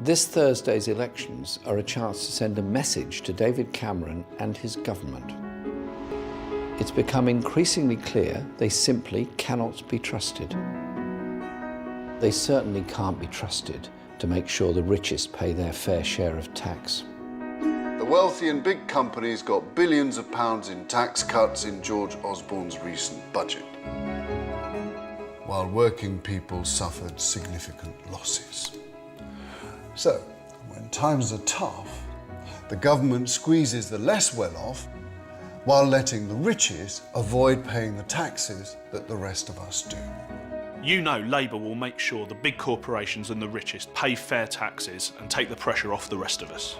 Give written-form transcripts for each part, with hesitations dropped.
This Thursday's elections are a chance to send a message to David Cameron and his government. It's become increasingly clear they simply cannot be trusted. They certainly can't be trusted to make sure the richest pay their fair share of tax. The wealthy and big companies got billions of pounds in tax cuts in George Osborne's recent budget, while working people suffered significant losses. So, when times are tough, the government squeezes the less well-off while letting the richest avoid paying the taxes that the rest of us do. You know Labour will make sure the big corporations and the richest pay fair taxes and take the pressure off the rest of us.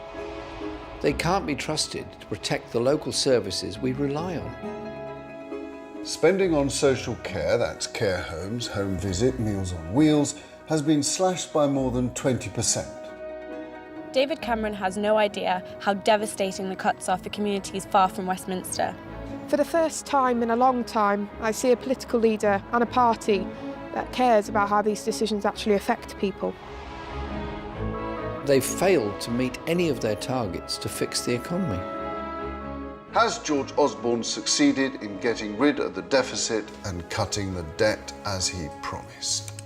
They can't be trusted to protect the local services we rely on. Spending on social care, that's care homes, home visit, Meals on Wheels, has been slashed by more than 20%. David Cameron has no idea how devastating the cuts are for communities far from Westminster. For the first time in a long time, I see a political leader and a party that cares about how these decisions actually affect people. They've failed to meet any of their targets to fix the economy. Has George Osborne succeeded in getting rid of the deficit and cutting the debt as he promised?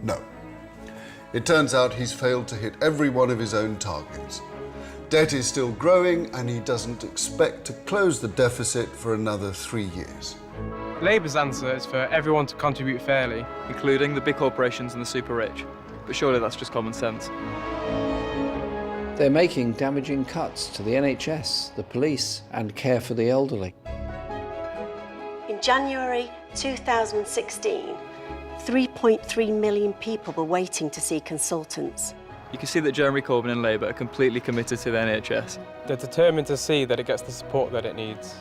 No. It turns out he's failed to hit every one of his own targets. Debt is still growing and he doesn't expect to close the deficit for another 3 years. Labour's answer is for everyone to contribute fairly, including the big corporations and the super rich. But surely that's just common sense. They're making damaging cuts to the NHS, the police, and care for the elderly. In January 2016, 3.3 million people were waiting to see consultants. You can see that Jeremy Corbyn and Labour are completely committed to the NHS. They're determined to see that it gets the support that it needs.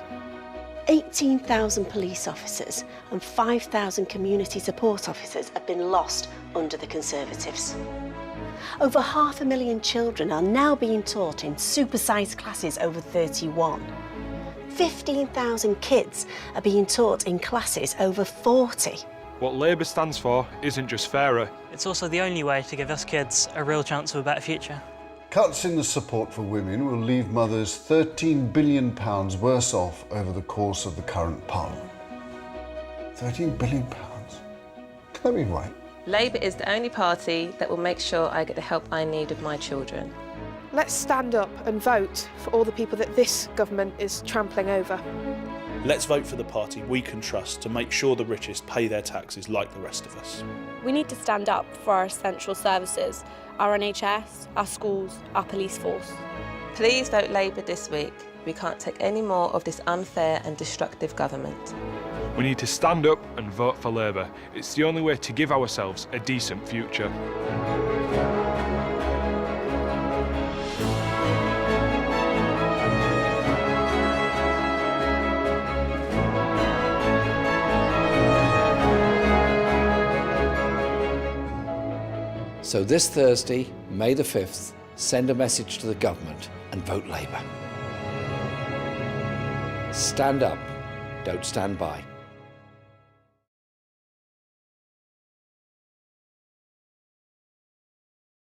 18,000 police officers and 5,000 community support officers have been lost under the Conservatives. Over 500,000 children are now being taught in supersized classes over 31. 15,000 kids are being taught in classes over 40. What Labour stands for isn't just fairer. It's also the only way to give us kids a real chance of a better future. Cuts in the support for women will leave mothers £13 billion worse off over the course of the current Parliament. £13 billion? Can that be right? Labour is the only party that will make sure I get the help I need with my children. Let's stand up and vote for all the people that this government is trampling over. Let's vote for the party we can trust to make sure the richest pay their taxes like the rest of us. We need to stand up for our essential services, our NHS, our schools, our police force. Please vote Labour this week. We can't take any more of this unfair and destructive government. We need to stand up and vote for Labour. It's the only way to give ourselves a decent future. So this Thursday, May the 5th, send a message to the government and vote Labour. Stand up, don't stand by.